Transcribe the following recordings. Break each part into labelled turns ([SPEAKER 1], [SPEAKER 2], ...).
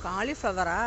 [SPEAKER 1] காலிஃப்ளவரா?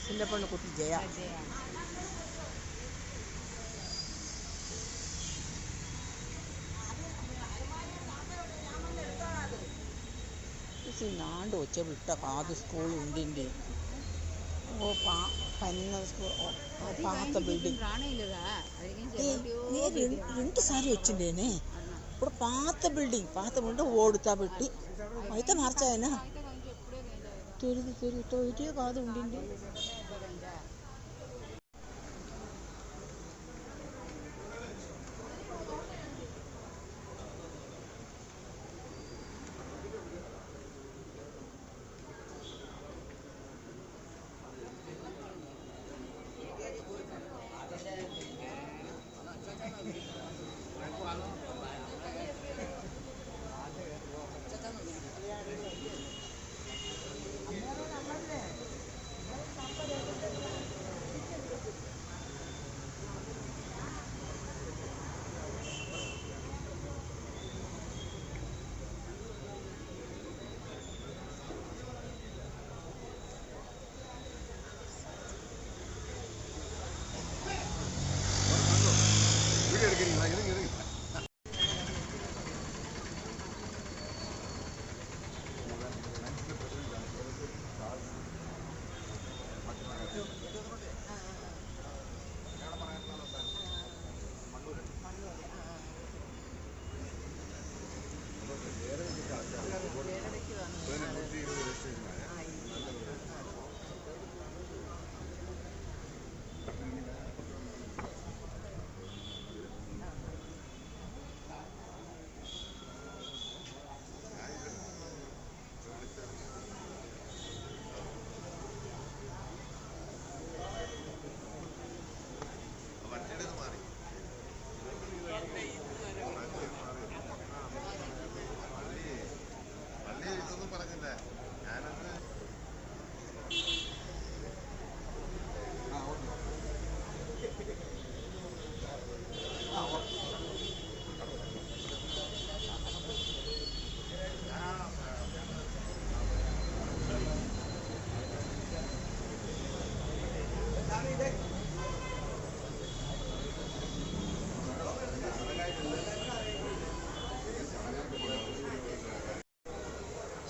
[SPEAKER 1] சின்ன பொண்ணு குட்டி ஜெயா. నాండు వచ్చే బిట్ట కాదు స్కూల్ ఉండింది. ఓ పైన స్కూల్ పాత బిల్డింగ్ రెండు సారి వచ్చిండేనే. ఇప్పుడు పాత బిల్డింగ్ ఓడుతా పెట్టి అయితే మార్చాయన తిరుగుతో ఇటే కాదు ఉండింది.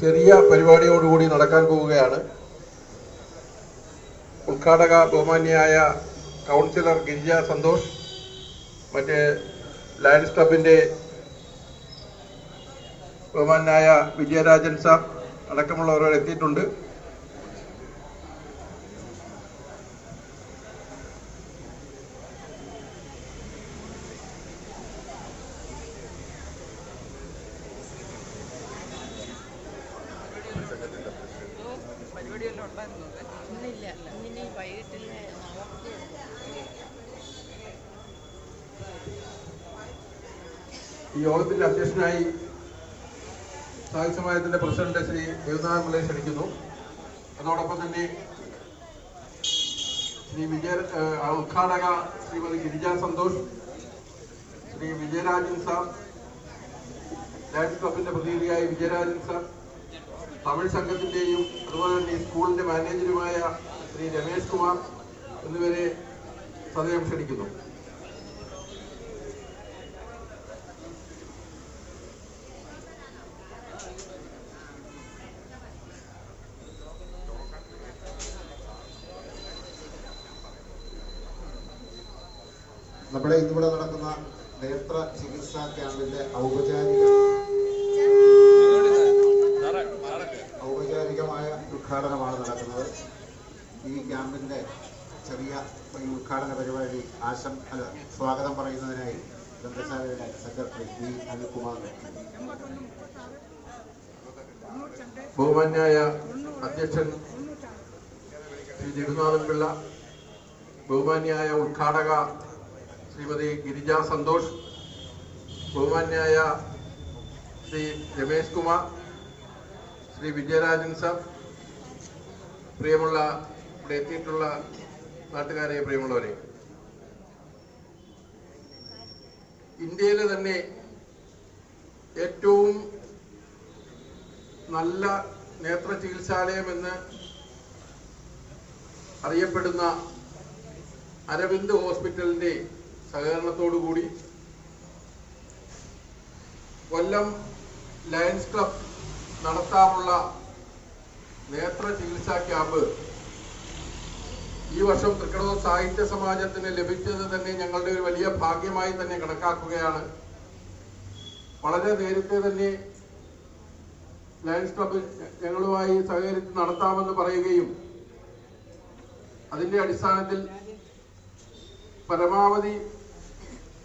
[SPEAKER 2] ചെറിയ പരിപാടിയോടുകൂടി നടക്കാൻ പോവുകയാണ്. ഉദ്ഘാടക ബഹുമാന്യായ കൗൺസിലർ ഗിരിജ സന്തോഷ്, മറ്റേ ലയൺസ് ക്ലബിൻ്റെ ബഹുമാന്യായ വിജയരാജൻ സാർ അടക്കമുള്ളവർ എത്തിയിട്ടുണ്ട്.
[SPEAKER 1] ഇന്നില്ല, ഇന്നിനി വൈകിട്ടില്ല.
[SPEAKER 2] ഈ യോഗത്തിന്റെ അധ്യക്ഷനായി സാഹിത്യ സമാജത്തിന്റെ പ്രസിഡന്റ് ശ്രീ ദേവനാഥൻ പിള്ളയെ ക്ഷണിക്കുന്നു. അതോടൊപ്പം തന്നെ ശ്രീ ഉദ്ഘാടക ശ്രീമതി ഗിരിജ സന്തോഷ്, ശ്രീ വിജയരാജൻ സാർ, ലയൺസ് ക്ലബിന്റെ പ്രതിനിധിയായ വിജയരാജൻ സാർ, തമിഴ് സംഘത്തിന്റെയും അതുപോലെ തന്നെ ഈ സ്കൂളിന്റെ മാനേജരുമായ ശ്രീ രമേഷ് കുമാർ എന്നിവരെ സദയം ക്ഷണിക്കുന്നു.
[SPEAKER 3] നമ്മുടെ ഇന്നിവിടെ നടക്കുന്ന നേത്ര ചികിത്സാ ക്യാമ്പിന്റെ ഔപചാരികമായ ഉദ്ഘാടനമാണ് നടക്കുന്നത്. ഈ ക്യാമ്പിന്റെ ചെറിയ ഉദ്ഘാടന പരിപാടി സ്വാഗതം പറയുന്നതിനായി ഗ്രന്ഥശാലയുടെ സെക്രട്ടറി പി അനിൽകുമാർ.
[SPEAKER 2] ബഹുമാന്യായ അധ്യക്ഷൻ ശ്രീ ജഗന്നാഥൻ പിള്ള, ബഹുമാന്യായ ഉദ്ഘാടക ശ്രീമതി ഗിരിജ സന്തോഷ്, ബഹുമാന്യായ ശ്രീ രമേഷ് കുമാർ, ശ്രീ വിജയരാജൻ സാർ, പ്രിയമുള്ള ഇവിടെ എത്തിയിട്ടുള്ള നാട്ടുകാരെ, പ്രിയമുള്ളവരെ, ഇന്ത്യയിലെ തന്നെ ഏറ്റവും നല്ല നേത്ര ചികിത്സാലയം എന്ന് അറിയപ്പെടുന്ന അരവിന്ദ് ഹോസ്പിറ്റലിന്റെ സഹകരണത്തോടുകൂടി കൊല്ലം ലയൺസ് ക്ലബ് നടത്താറുള്ള നേത്ര ചികിത്സാ ക്യാമ്പ് ഈ വർഷം തൃക്കടവൂർ സാഹിത്യ സമാജത്തിന് ലഭിച്ചത് തന്നെ ഞങ്ങളുടെ ഒരു വലിയ ഭാഗ്യമായി തന്നെ കണക്കാക്കുകയാണ്. വളരെ നേരത്തെ തന്നെ ലയൺസ് ക്ലബ് ഞങ്ങളുമായി സഹകരിച്ച് നടത്താമെന്ന് പറയുകയും അതിന്റെ അടിസ്ഥാനത്തിൽ പരമാവധി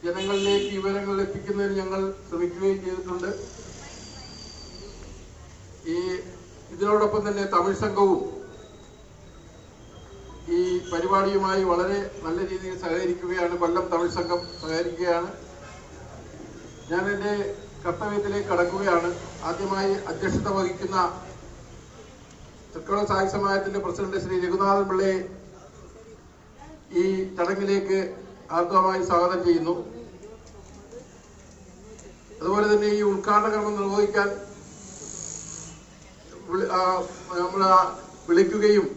[SPEAKER 2] ജനങ്ങളിലേക്ക് വിവരങ്ങൾ എത്തിക്കുന്നതിന് ഞങ്ങൾ ശ്രമിക്കുകയും ചെയ്തിട്ടുണ്ട്. ഇതിനോടൊപ്പം തന്നെ തമിഴ് സംഘവും ഈ പരിപാടിയുമായി വളരെ നല്ല രീതിയിൽ സഹകരിക്കുകയാണ്. കൊല്ലം തമിഴ് സംഘം സഹകരിക്കുകയാണ്. ഞാൻ എൻ്റെ കർത്തവ്യത്തിലേക്ക് കടക്കുകയാണ്. ആദ്യമായി അധ്യക്ഷത വഹിക്കുന്ന തൃക്കടവൂർ സാഹിത്യ സമാജത്തിന്റെ പ്രസിഡന്റ് ശ്രീ രഘുനാഥൻ പിള്ളയെ ഈ ചടങ്ങിലേക്ക് ആർദ്രമായി സ്വാഗതം ചെയ്യുന്നു. അതുപോലെ തന്നെ ഈ ഉദ്ഘാടന കർമ്മം നിർവഹിക്കാൻ നമ്മൾ വിളിക്കുകയും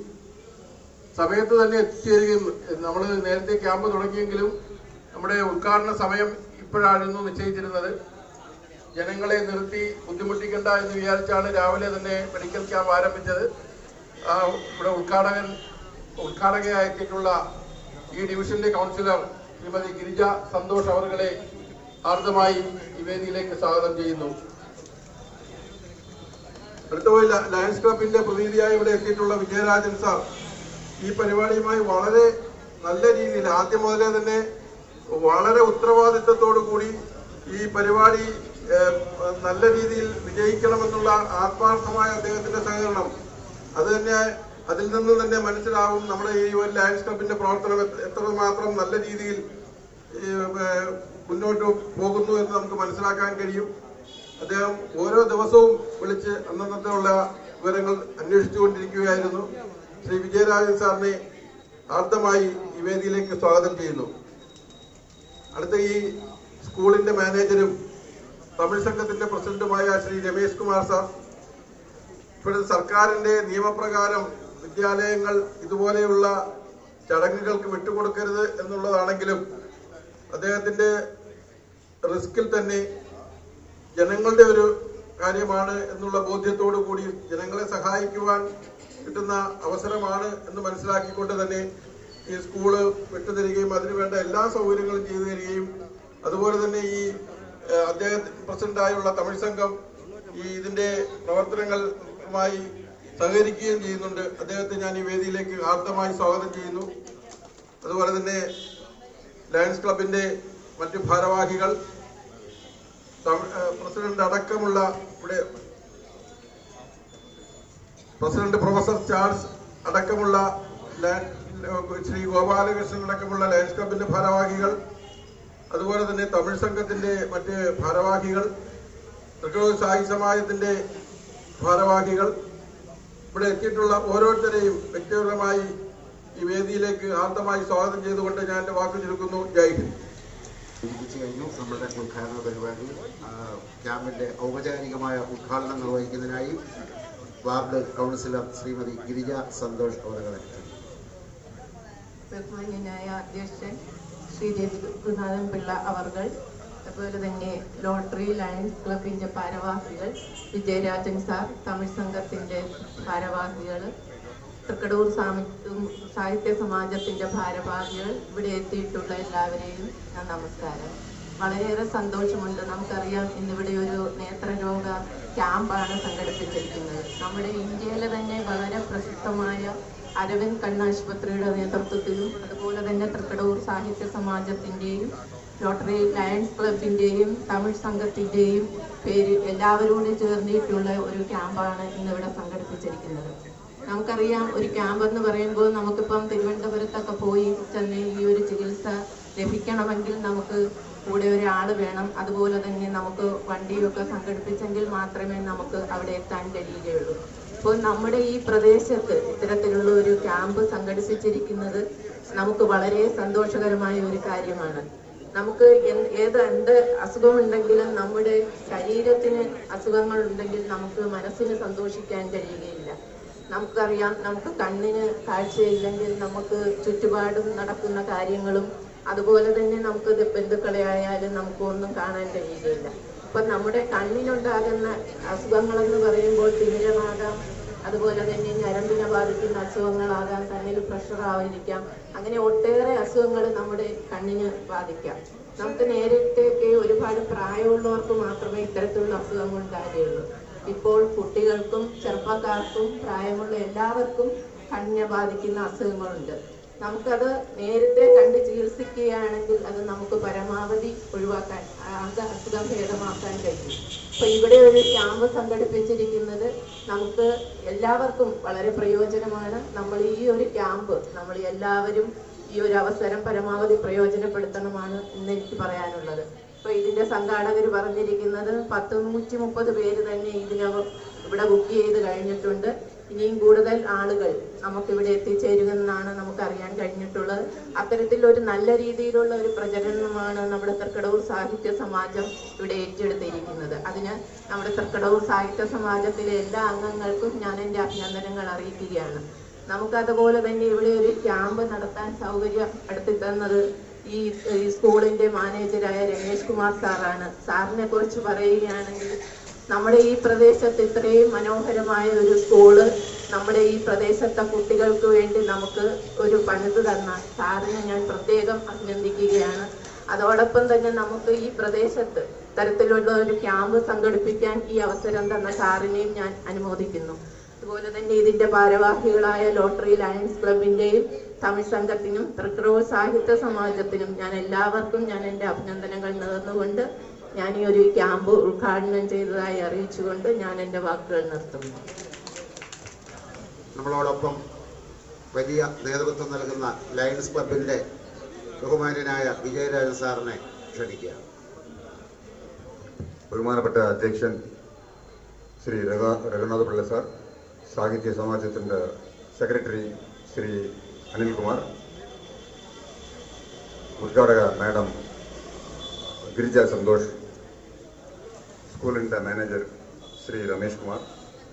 [SPEAKER 2] സമയത്ത് തന്നെ എത്തിച്ചേരുകയും, നമ്മൾ നേരത്തെ ക്യാമ്പ് തുടങ്ങിയെങ്കിലും നമ്മുടെ ഉദ്ഘാടന സമയം ഇപ്പോഴായിരുന്നു നിശ്ചയിച്ചിരുന്നത്. ജനങ്ങളെ നിർത്തി ബുദ്ധിമുട്ടിക്കണ്ട എന്ന് വിചാരിച്ചാണ് രാവിലെ തന്നെ മെഡിക്കൽ ക്യാമ്പ് ആരംഭിച്ചത്. ഇവിടെ ഉദ്ഘാടകയായി എത്തിയിട്ടുള്ള ഈ ഡിവിഷന്റെ കൗൺസിലർ ശ്രീമതി ഗിരിജ സന്തോഷ് അവരുടെ ആർദ്രമായി ഈ വേദിയിലേക്ക് സ്വാഗതം ചെയ്യുന്നു. അടുത്തപോയി ലയൺസ് ക്ലബിന്റെ പ്രതിനിധിയായി ഇവിടെ എത്തിയിട്ടുള്ള വിജയരാജൻ സാർ ഈ പരിപാടിയുമായി വളരെ നല്ല രീതിയിൽ ആദ്യം മുതലേ തന്നെ വളരെ ഉത്തരവാദിത്വത്തോടു കൂടി ഈ പരിപാടി നല്ല രീതിയിൽ വിജയിക്കണമെന്നുള്ള ആത്മാർത്ഥമായ അദ്ദേഹത്തിന്റെ സഹകരണം, അത് തന്നെ അതിൽ നിന്ന് തന്നെ മനസ്സിലാവും നമ്മുടെ ഈ ഒരു ലയൺസ് ക്ലബിന്റെ പ്രവർത്തനം എത്രമാത്രം നല്ല രീതിയിൽ മുന്നോട്ട് പോകുന്നു എന്ന് നമുക്ക് മനസ്സിലാക്കാൻ കഴിയും. അദ്ദേഹം ഓരോ ദിവസവും വിളിച്ച് അന്നന്നത്തെ വിവരങ്ങൾ അന്വേഷിച്ചുകൊണ്ടിരിക്കുകയായിരുന്നു. ശ്രീ വിജയരാജൻ സാറിനെ ആർദ്രമായി ഈ വേദിയിലേക്ക് സ്വാഗതം ചെയ്യുന്നു. അടുത്ത ഈ സ്കൂളിന്റെ മാനേജരും തമിഴ് സംഘത്തിന്റെ പ്രസിഡന്റുമായ ശ്രീ രമേഷ് കുമാർ സാർ, ഇപ്പോഴത്തെ സർക്കാരിന്റെ നിയമപ്രകാരം വിദ്യാലയങ്ങൾ ഇതുപോലെയുള്ള ചടങ്ങുകൾക്ക് വിട്ടുകൊടുക്കരുത് എന്നുള്ളതാണെങ്കിലും അദ്ദേഹത്തിന്റെ റിസ്കിൽ തന്നെ ജനങ്ങളുടെ ഒരു കാര്യമാണ് എന്നുള്ള ബോധ്യത്തോടു കൂടി ജനങ്ങളെ സഹായിക്കുവാൻ കിട്ടുന്ന അവസരമാണ് എന്ന് മനസ്സിലാക്കിക്കൊണ്ട് തന്നെ ഈ സ്കൂള് വിട്ടുതരികയും അതിനുവേണ്ട എല്ലാ സൗകര്യങ്ങളും ചെയ്തു തരികയും അതുപോലെ തന്നെ ഈ അദ്ദേഹം പ്രസിഡന്റായുള്ള തമിഴ് സംഘം ഇതിന്റെ പ്രവർത്തനങ്ങളുമായി സഹകരിക്കുകയും ചെയ്യുന്നുണ്ട്. അദ്ദേഹത്തെ ഞാൻ ഈ വേദിയിലേക്ക് ആർദ്രമായി സ്വാഗതം ചെയ്യുന്നു. അതുപോലെ തന്നെ ലയൺസ് ക്ലബിന്റെ മറ്റു ഭാരവാഹികൾ, പ്രസിഡന്റ് അടക്കമുള്ള ഇവിടെ പ്രസിഡന്റ് പ്രൊഫസർ ചാൾസ് അടക്കമുള്ള ശ്രീ ഗോപാലകൃഷ്ണൻ അടക്കമുള്ള ലയൺസ് ക്ലബിന്റെ ഭാരവാഹികൾ, അതുപോലെ തന്നെ തമിഴ് സംഘത്തിന്റെ മറ്റ് ഭാരവാഹികൾ, തൃക്കടൂർ സാഹിത്യ സമാജത്തിന്റെ ഭാരവാഹികൾ, ഇവിടെ എത്തിയിട്ടുള്ള ഓരോരുത്തരെയും വ്യക്തിപരമായി ഈ വേദിയിലേക്ക് ആർദ്രമായി സ്വാഗതം ചെയ്തുകൊണ്ട് ഞാൻ എൻ്റെ വാക്ക് ചുരുക്കുന്നു. ജയ് ഹിന്ദ്.
[SPEAKER 3] കഴിഞ്ഞു. നമ്മുടെ ഉദ്ഘാടന പരിപാടി ക്യാമ്പിന്റെ ഔപചാരികമായ ഉദ്ഘാടനം നിർവഹിക്കുന്നതിനായി വാർഡ് കൗൺസിലർ ശ്രീമതി ഗിരിജ സന്തോഷ് അവരെ
[SPEAKER 4] ബഹുമാന്യനായ അധ്യക്ഷൻ ശ്രീ രഘുനാഥൻ പിള്ള അവർകൾ, അതുപോലെ തന്നെ ലോട്ടറി ലയൺസ് ക്ലബിന്റെ ഭാരവാഹികൾ, വിജയരാജൻ സാർ, തമിഴ് സംഘത്തിന്റെ ഭാരവാഹികൾ, തൃക്കടൂർ സാഹിത്യ സമാജത്തിന്റെ ഭാരവാഹികൾ, ഇവിടെ എത്തിയിട്ടുള്ള എല്ലാവരെയും ഞാൻ നമസ്കാരം. വളരെയേറെ സന്തോഷമുണ്ട്. നമുക്കറിയാം, ഇന്നിവിടെ ഒരു നേത്രരോഗ ക്യാമ്പാണ് സംഘടിപ്പിച്ചിരിക്കുന്നത്. നമ്മുടെ ഇന്ത്യയിലെ തന്നെ വളരെ പ്രസിദ്ധമായ അരവിന്ദ് കണ്ണാശുപത്രിയുടെ നേതൃത്വത്തിലും, അതുപോലെ തന്നെ തൃക്കടൂർ സാഹിത്യ സമാജത്തിന്റെയും ലോട്ടറി ലയൺസ് ക്ലബിന്റെയും തമിഴ് സംഘത്തിന്റെയും പേര് എല്ലാവരോടും ചേർന്നിട്ടുള്ള ഒരു ക്യാമ്പാണ് ഇന്നിവിടെ സംഘടിപ്പിച്ചിരിക്കുന്നത്. നമുക്കറിയാം, ഒരു ക്യാമ്പ് എന്ന് പറയുമ്പോൾ നമുക്കിപ്പം തിരുവനന്തപുരത്തൊക്കെ പോയി ചെന്ന് ഈ ഒരു ചികിത്സ ലഭിക്കണമെങ്കിൽ നമുക്ക് കൂടെ ഒരാൾ വേണം. അതുപോലെ തന്നെ നമുക്ക് വണ്ടിയൊക്കെ സംഘടിപ്പിച്ചെങ്കിൽ മാത്രമേ നമുക്ക് അവിടെ എത്താൻ കഴിയുകയുള്ളൂ. അപ്പോൾ നമ്മുടെ ഈ പ്രദേശത്ത് ഇത്തരത്തിലുള്ള ഒരു ക്യാമ്പ് സംഘടിപ്പിച്ചിരിക്കുന്നത് നമുക്ക് വളരെ സന്തോഷകരമായ ഒരു കാര്യമാണ്. നമുക്ക് എന്ത് അസുഖമുണ്ടെങ്കിലും, നമ്മുടെ ശരീരത്തിന് അസുഖങ്ങൾ ഉണ്ടെങ്കിൽ നമുക്ക് മനസ്സിന് സന്തോഷിക്കാൻ കഴിയുകയില്ല. നമുക്കറിയാം, നമുക്ക് കണ്ണിന് കാഴ്ചയില്ലെങ്കിൽ നമുക്ക് ചുറ്റുപാടും നടക്കുന്ന കാര്യങ്ങളും, അതുപോലെ തന്നെ നമുക്ക് ബന്ധുക്കളെ ആയാലും നമുക്ക് ഒന്നും കാണാൻ കഴിയുകയില്ല. അപ്പൊ നമ്മുടെ കണ്ണിനുണ്ടാകുന്ന അസുഖങ്ങളെന്ന് പറയുമ്പോൾ തിമിരമാകാം, അതുപോലെ തന്നെ ഞരമ്പിനെ ബാധിക്കുന്ന അസുഖങ്ങളാകാം, കണ്ണിൽ പ്രഷർ ആയിരിക്കാം, അങ്ങനെ ഒട്ടേറെ അസുഖങ്ങൾ നമ്മുടെ കണ്ണിന് ബാധിക്കാം. നമുക്ക് നേരത്തെയൊക്കെ ഒരുപാട് പ്രായമുള്ളവർക്ക് മാത്രമേ ഇത്തരത്തിലുള്ള അസുഖങ്ങൾ ഉണ്ടാകുകയുള്ളൂ. ഇപ്പോൾ കുട്ടികൾക്കും ചെറുപ്പക്കാർക്കും പ്രായമുള്ള എല്ലാവർക്കും കണ്ണിനെ ബാധിക്കുന്ന അസുഖങ്ങളുണ്ട്. നമുക്കത് നേരത്തെ കണ്ട് ചികിത്സിക്കുകയാണെങ്കിൽ അത് നമുക്ക് പരമാവധി ഒഴിവാക്കാൻ, അത് അസുഖം ഭേദമാക്കാൻ കഴിയും. അപ്പൊ ഇവിടെ ഒരു ക്യാമ്പ് സംഘടിപ്പിച്ചിരിക്കുന്നത് നമുക്ക് എല്ലാവർക്കും വളരെ പ്രയോജനമാണ്. നമ്മൾ ഈ ഒരു ക്യാമ്പ് നമ്മൾ എല്ലാവരും ഈ ഒരു അവസരം പരമാവധി പ്രയോജനപ്പെടുത്തണമെന്നാണ് ഇന്ന് എനിക്ക് പറയാനുള്ളത്. അപ്പൊ ഇതിന്റെ സംഘാടകർ പറഞ്ഞിരിക്കുന്നത് 130 പേര് തന്നെ ഇതിനകം ഇവിടെ ബുക്ക് ചെയ്ത് കഴിഞ്ഞിട്ടുണ്ട്. ഇനിയും കൂടുതൽ ആളുകൾ നമുക്കിവിടെ എത്തിച്ചേരുമെന്നാണ് നമുക്കറിയാൻ കഴിഞ്ഞിട്ടുള്ളത്. അത്തരത്തിലൊരു നല്ല രീതിയിലുള്ള ഒരു പ്രചരണമാണ് നമ്മുടെ തൃക്കടൂർ സാഹിത്യ സമാജം ഇവിടെ ഏറ്റെടുത്തിരിക്കുന്നത്. അതിന് നമ്മുടെ തൃക്കടൂർ സാഹിത്യ സമാജത്തിലെ എല്ലാ അംഗങ്ങൾക്കും ഞാൻ എൻ്റെ അഭിനന്ദനങ്ങൾ അറിയിക്കുകയാണ്. നമുക്കതുപോലെ തന്നെ ഇവിടെ ഒരു ക്യാമ്പ് നടത്താൻ സൗകര്യപ്പെടുത്തി തന്നത് ഈ സ്കൂളിന്റെ മാനേജരായ രമേഷ് കുമാർ സാറാണ്. സാറിനെ കുറിച്ച് പറയുകയാണെങ്കിൽ, നമ്മുടെ ഈ പ്രദേശത്ത് ഇത്രയും മനോഹരമായ ഒരു സ്കൂള് നമ്മുടെ ഈ പ്രദേശത്തെ കുട്ടികൾക്ക് വേണ്ടി നമുക്ക് ഒരു പണിത് തന്ന സാറിനെ ഞാൻ പ്രത്യേകം അഭിനന്ദിക്കുകയാണ്. അതോടൊപ്പം തന്നെ നമുക്ക് ഈ പ്രദേശത്ത് തരത്തിലുള്ള ഒരു ക്യാമ്പ് സംഘടിപ്പിക്കാൻ ഈ അവസരം തന്ന സാറിനെയും ഞാൻ അനുമോദിക്കുന്നു. അതുപോലെ തന്നെ ഇതിന്റെ ഭാരവാഹികളായ ലോട്ടറി ലയൺസ് ക്ലബിന്റെയും തമിഴ് സംഘത്തിനും തൃക്കടൂർ സാഹിത്യ സമാജത്തിനും ഞാൻ എല്ലാവർക്കും എൻ്റെ അഭിനന്ദനങ്ങൾ നേർന്നുകൊണ്ട് ഞാൻ ഈ ഒരു ക്യാമ്പ് ഉദ്ഘാടനം ചെയ്തതായി അറിയിച്ചുകൊണ്ട് ഞാൻ എൻ്റെ വാക്കുകൾ നിർത്തുന്നു.
[SPEAKER 3] നമ്മളോടൊപ്പം വലിയ നേതൃത്വം നൽകുന്ന ലയൺസ് ക്ലബിന്റെ ബഹുമാന്യനായ വിജയരാജൻ സാറിനെ ക്ഷണിക്കുക.
[SPEAKER 5] ബഹുമാനപ്പെട്ട അധ്യക്ഷൻ ശ്രീ രഘുനാഥ പിള്ള സാർ, സാഹിത്യ സമാജത്തിൻ്റെ സെക്രട്ടറി ശ്രീ അനിൽകുമാർ, ഉദ്ഘാടക മാഡം ഗിരിജ സന്തോഷ്, സ്കൂളിൻ്റെ മാനേജർ ശ്രീ രമേഷ് കുമാർ,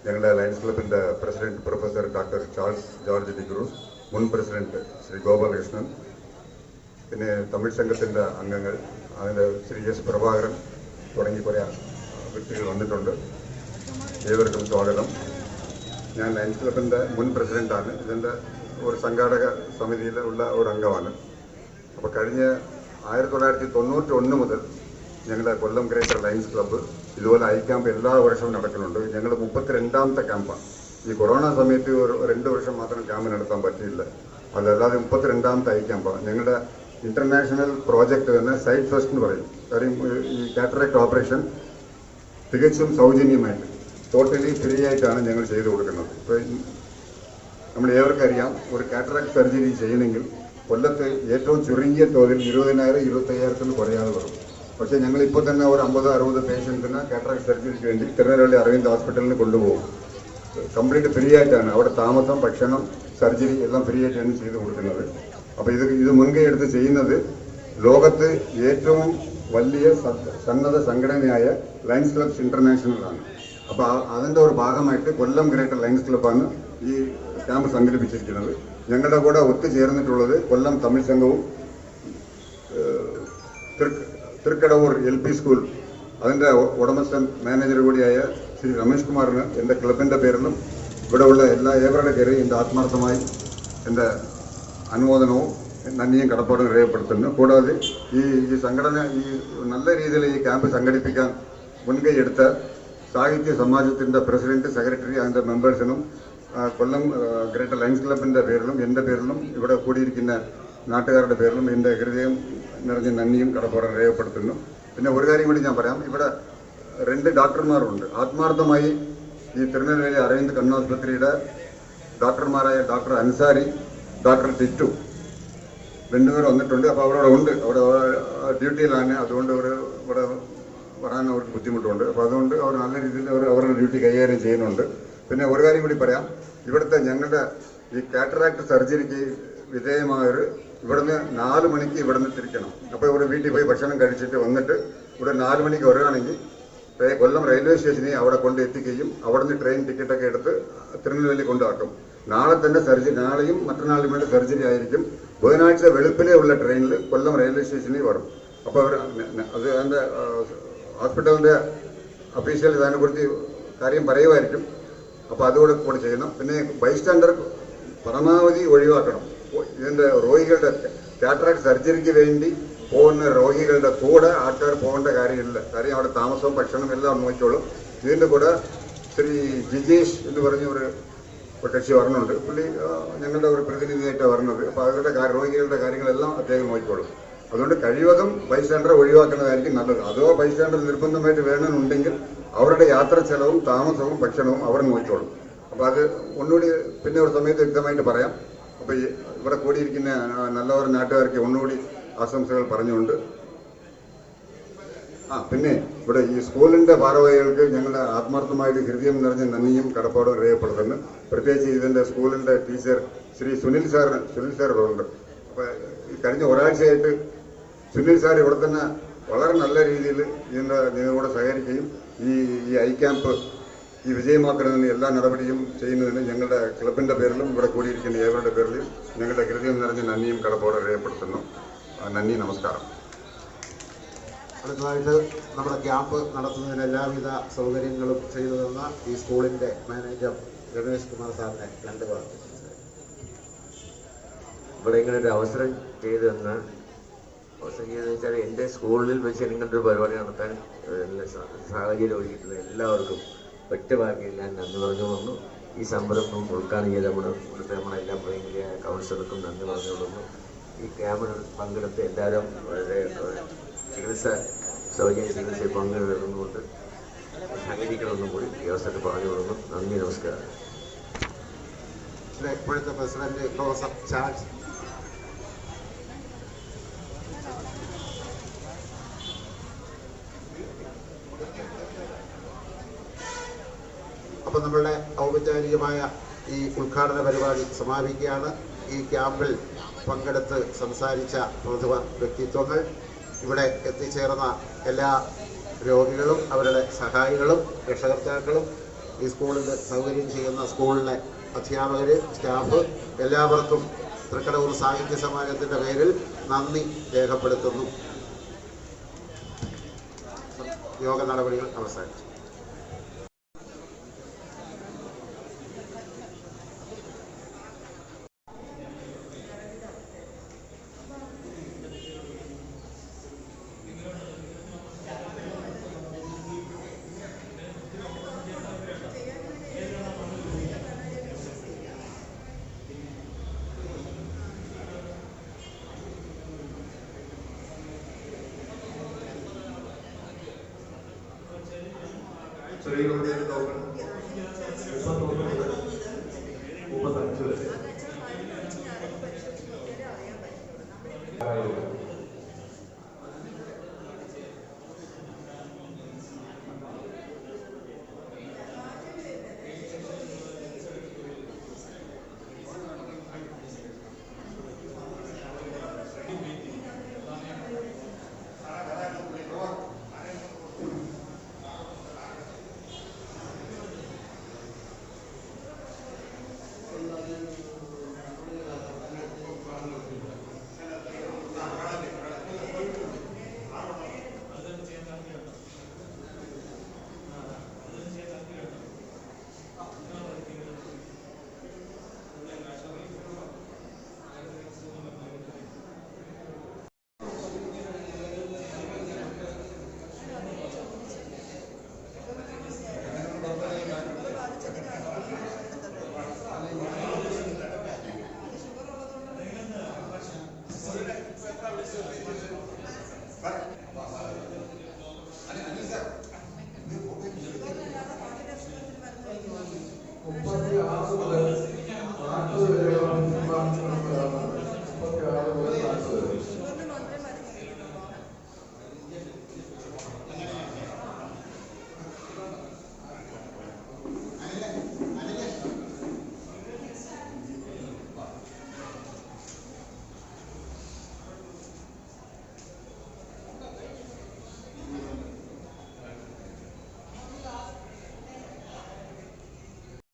[SPEAKER 5] ഞങ്ങളുടെ ലയൺസ് ക്ലബിൻ്റെ president professor doctor Charles George D'Cruz, മുൻ പ്രസിഡന്റ് ശ്രീ ഗോപാലകൃഷ്ണൻ, പിന്നെ തമിഴ് സംഘത്തിൻ്റെ അംഗങ്ങൾ, അതിൻ്റെ ശ്രീ എസ് പ്രഭാകരൻ തുടങ്ങി കുറേ വ്യക്തികൾ വന്നിട്ടുണ്ട്. ഏവർക്കും സ്വാഗതം. ഞാൻ ലയൺസ് ക്ലബിൻ്റെ മുൻ പ്രസിഡന്റാണ്. ഇതിൻ്റെ ഒരു സംഘാടക സമിതിയിൽ ഉള്ള ഒരു അംഗമാണ്. അപ്പോൾ കഴിഞ്ഞ 1991 മുതൽ ഞങ്ങളുടെ കൊല്ലം ഗ്രേറ്റർ ലയൺസ് ക്ലബ്ബ് ഇതുപോലെ ഐ ക്യാമ്പ് എല്ലാ വർഷവും നടക്കുന്നുണ്ട്. ഞങ്ങൾ 32ാമത്തെ ക്യാമ്പാണ്. ഈ കൊറോണ സമയത്ത് ഒരു 2 വർഷം മാത്രം ക്യാമ്പ് നടത്താൻ പറ്റിയില്ല. അതല്ലാതെ 32ാമത്തെ ഐ ക്യാമ്പാണ്. ഞങ്ങളുടെ ഇന്റർനാഷണൽ പ്രോജക്റ്റ് തന്നെ സൈറ്റ് ഫസ്റ്റ് എന്ന് പറയും. കാര്യം ഈ കാറ്ററാക്ട് ഓപ്പറേഷൻ തികച്ചും സൗജന്യമായിട്ട് ടോട്ടലി ഫ്രീ ആയിട്ടാണ് ഞങ്ങൾ ചെയ്തു കൊടുക്കുന്നത്. ഇപ്പോൾ നമ്മൾ ഏവർക്കറിയാം, ഒരു കാറ്ററാക്ട് സർജറി ചെയ്യണമെങ്കിൽ കൊല്ലത്ത് ഏറ്റവും ചുരുങ്ങിയ തോതിൽ 20,000 25,000 കുറയാതെ വരും. പക്ഷേ ഞങ്ങളിപ്പോൾ തന്നെ ഒരു 50-60 പേഷ്യൻസിന് കാറ്ററാക്ട് സർജറിക്ക് വേണ്ടി തിരുനെൽവേലി അരവിന്ദ് ഹോസ്പിറ്റലിന് കൊണ്ടുപോകും. കംപ്ലീറ്റ് ഫ്രീ ആയിട്ടാണ്. അവിടെ താമസം, ഭക്ഷണം, സർജറി എല്ലാം ഫ്രീ ആയിട്ടാണ് ചെയ്ത് കൊടുക്കുന്നത്. അപ്പോൾ ഇത് മുൻകൈ എടുത്ത് ചെയ്യുന്നത് ലോകത്ത് ഏറ്റവും വലിയ സന്നദ്ധ സംഘടനയായ ലയൺസ് ക്ലബ്സ് ഇന്റർനാഷണലാണ്. അപ്പോൾ അതിൻ്റെ ഒരു ഭാഗമായിട്ട് കൊല്ലം ഗ്രേറ്റർ ലയൺസ് ക്ലബ്ബാണ് ഈ ക്യാമ്പ് സംഘടിപ്പിച്ചിരിക്കുന്നത്. ഞങ്ങളുടെ കൂടെ ഒത്തുചേർന്നിട്ടുള്ളത് കൊല്ലം തമിഴ് സംഘവും തൃക്കടവൂർ LP സ്കൂൾ അതിൻ്റെ ഉടമസ്ഥൻ മാനേജർ കൂടിയായ ശ്രീ രമേഷ് കുമാറിന് എൻ്റെ ക്ലബിൻ്റെ പേരിലും ഇവിടെയുള്ള ഏവരുടെ പേരിൽ എൻ്റെ ആത്മാർത്ഥമായി എൻ്റെ അനുമോദനവും നന്ദിയും കടപ്പാടും രേഖപ്പെടുത്തുന്നു. കൂടാതെ ഈ സംഘടന ഈ നല്ല രീതിയിൽ ഈ ക്യാമ്പ് സംഘടിപ്പിക്കാൻ മുൻകൈ എടുത്ത സാഹിത്യ സമാജത്തിൻ്റെ പ്രസിഡന്റ്, സെക്രട്ടറി, അതിൻ്റെ മെമ്പേഴ്സിനും കൊല്ലം ഗ്രേറ്റർ ലയൺസ് ക്ലബിൻ്റെ പേരിലും എൻ്റെ പേരിലും ഇവിടെ കൂടിയിരിക്കുന്ന നാട്ടുകാരുടെ പേരിലും എൻ്റെ ഹൃദയം നിറഞ്ഞ നന്ദിയും കടപ്പാടും രേഖപ്പെടുത്തുന്നു. പിന്നെ ഒരു കാര്യം കൂടി ഞാൻ പറയാം. ഇവിടെ 2 ഡോക്ടർമാരുണ്ട്. ആത്മാർത്ഥമായി ഈ തിരുനെൽവേലി അരവിന്ദ് കണ്ണാശുപത്രിയുടെ ഡോക്ടർമാരായ ഡോക്ടർ അൻസാരി, ഡോക്ടർ ടിറ്റു 2 പേർ വന്നിട്ടുണ്ട്. അപ്പോൾ അവിടെ ഉണ്ട്, അവിടെ ഡ്യൂട്ടിയിലാണ്. അതുകൊണ്ട് ഇവിടെ വരാൻ അവർക്ക് ബുദ്ധിമുട്ടുണ്ട്. അപ്പോൾ അതുകൊണ്ട് അവർ നല്ല രീതിയിൽ അവരുടെ ഡ്യൂട്ടി കൈകാര്യം ചെയ്യുന്നുണ്ട്. പിന്നെ ഒരു കാര്യം കൂടി പറയാം. ഇവിടുത്തെ ഞങ്ങളുടെ ഈ കാറ്ററാക്ട് സർജറിക്ക് വിധേയമായവർ ഇവിടുന്ന് 4 മണിക്ക് ഇവിടുന്ന് തിരിക്കണം. അപ്പോൾ ഇവിടെ വീട്ടിൽ പോയി ഭക്ഷണം കഴിച്ചിട്ട് വന്നിട്ട് ഇവിടെ 4 മണിക്ക് വരികയാണെങ്കിൽ കൊല്ലം റെയിൽവേ സ്റ്റേഷനിൽ അവിടെ കൊണ്ട് എത്തിക്കുകയും അവിടുന്ന് ട്രെയിൻ ടിക്കറ്റൊക്കെ എടുത്ത് തിരുനെൽവേലി കൊണ്ടാക്കും. നാളെ തന്നെ സർജറി, നാളെയും മറ്റന്നാളും വേണ്ടി സർജറി ആയിരിക്കും. ബുധനാഴ്ച വെളുപ്പിലേ ഉള്ള ട്രെയിനിൽ കൊല്ലം റെയിൽവേ സ്റ്റേഷനിൽ വരും. അപ്പോൾ അവർ അത് അതിൻ്റെ ഹോസ്പിറ്റലിൻ്റെ ഒഫീഷ്യൽ ഇതിനെക്കുറിച്ച് കാര്യം പറയുമായിരിക്കും. അപ്പോൾ അതുകൂടെ കൂടെ ചെയ്യണം. പിന്നെ ബൈസ്റ്റാൻഡർ പരമാവധി ഒഴിവാക്കണം. ഇതിൻ്റെ രോഗികളുടെ കാറ്ററാക്ട് സർജറിക്ക് വേണ്ടി പോകുന്ന രോഗികളുടെ കൂടെ ആൾക്കാർ പോകേണ്ട കാര്യമില്ല. കാര്യം അവിടെ താമസവും ഭക്ഷണം എല്ലാം നോക്കിക്കോളും. ഇതിൻ്റെ കൂടെ ശ്രീ ജിജേഷ് എന്ന് പറഞ്ഞ ഒരു കക്ഷി വരണുണ്ട്. പുള്ളി ഞങ്ങളുടെ ഒരു പ്രതിനിധിയായിട്ടാണ് വരുന്നത്. അപ്പോൾ അവരുടെ രോഗികളുടെ കാര്യങ്ങളെല്ലാം അദ്ദേഹം നോക്കിക്കോളും. അതുകൊണ്ട് കഴിവതും ബൈസ്റ്റാൻഡറെ ഒഴിവാക്കുന്നതായിരിക്കും നല്ലത്. അതോ ബൈസ്റ്റാൻഡർ നിർബന്ധമായിട്ട് വേണമെന്നുണ്ടെങ്കിൽ അവരുടെ യാത്ര ചെലവും താമസവും ഭക്ഷണവും അവർ നോക്കിക്കോളും. അപ്പോൾ അത് ഒന്നുകൂടി പിന്നെ ഒരു സമയത്ത് വ്യക്തമായിട്ട് പറയാം. അപ്പോൾ ഇവിടെ കൂടിയിരിക്കുന്ന നല്ലവർ നാട്ടുകാർക്ക് ഒന്നുകൂടി ആശംസകൾ പറഞ്ഞുകൊണ്ട് പിന്നെ ഇവിടെ ഈ സ്കൂളിൻ്റെ ഭാരവാഹികൾക്ക് ഞങ്ങളുടെ ആത്മാർത്ഥമായിട്ട് ഹൃദയം നിറഞ്ഞ നന്ദിയും കടപ്പാടും രേഖപ്പെടുത്തുന്നു. പ്രത്യേകിച്ച് ഇതിൻ്റെ സ്കൂളിൻ്റെ ടീച്ചർ ശ്രീ സുനിൽ സാർ ഇവിടെ ഉണ്ട്. അപ്പോൾ കഴിഞ്ഞ ഒരാഴ്ചയായിട്ട് സുനിൽ സാർ ഇവിടെ തന്നെ വളരെ നല്ല രീതിയിൽ നിങ്ങളോട് സഹകരിക്കുകയും ഈ ഐ ക്യാമ്പ് ഈ വിജയമാക്കുന്നതിന് എല്ലാ നടപടിയും ചെയ്യുന്നതിന് ഞങ്ങളുടെ ക്ലബിൻ്റെ പേരിലും ഇവിടെ കൂടിയിരിക്കുന്ന ഏവരുടെ പേരിലും ഞങ്ങളുടെ ഹൃദയം നിറഞ്ഞ നന്ദിയും കടപ്പാടും രേഖപ്പെടുത്തുന്നു. നന്ദി, നമസ്കാരം.
[SPEAKER 3] അടുത്തതായിട്ട് നമ്മുടെ ക്യാമ്പ് നടത്തുന്നതിന് എല്ലാവിധ സൗകര്യങ്ങളും ചെയ്തു തന്ന ഈ സ്കൂളിൻ്റെ മാനേജർ രമേഷ് കുമാർ സാറിനെ 2 വാക്ക്.
[SPEAKER 6] ഇവിടെ ഇങ്ങനെ ഒരു അവസരം ചെയ്തു തന്ന വെച്ചാൽ എൻ്റെ സ്കൂളിൽ വെച്ച് ഇങ്ങനൊരു പരിപാടി നടത്താൻ സാഹചര്യം ഒരുക്കിയിട്ടുള്ള എല്ലാവർക്കും ഒറ്റവാക്കിൽ ഞാൻ നന്ദി പറഞ്ഞു വന്നു. ഈ സംരംഭം ഉദ്ഘാടനം ചെയ്ത നമ്മുടെ എല്ലാ പ്രൈമറി കൗൺസിലർക്കും നന്ദി പറഞ്ഞു കൊടുക്കുന്നു. ഈ ക്യാമ്പിൽ പങ്കെടുത്ത് എല്ലാവരും വളരെ സൗജന്യ ചികിത്സയിൽ പങ്കെടുക്കുന്നുകൊണ്ട് സഹകരിക്കണമെന്നും കൂടി ഈ അവസരത്തിൽ പറഞ്ഞു കൊടുക്കുന്നു. നന്ദി, നമസ്കാരം.
[SPEAKER 3] ഇപ്പോഴത്തെ പ്രസിഡന്റ് പ്രൊഫസർ ചാൾസ്. അപ്പോൾ നമ്മളുടെ ഔപചാരികമായ ഈ ഉദ്ഘാടന പരിപാടി സമാപിക്കുകയാണ്. ഈ ക്യാമ്പിൽ പങ്കെടുത്ത് സംസാരിച്ച പ്രമുഖ വ്യക്തിത്വങ്ങൾ, ഇവിടെ എത്തിച്ചേർന്ന എല്ലാ രോഗികളും അവരുടെ സഹായികളും രക്ഷകർത്താക്കളും, ഈ സ്കൂളിൽ സൗകര്യം ചെയ്യുന്ന സ്കൂളിലെ അധ്യാപകർ, സ്റ്റാഫ്, എല്ലാവർക്കും തൃക്കടവൂർ സാഹിത്യ സമാജത്തിൻ്റെ പേരിൽ നന്ദി രേഖപ്പെടുത്തുന്നു. യോഗ നടപടികൾ അവസാനിച്ചു.
[SPEAKER 7] ചെറിയ ടോക്കൺ 31 മുതൽ 35 വരെ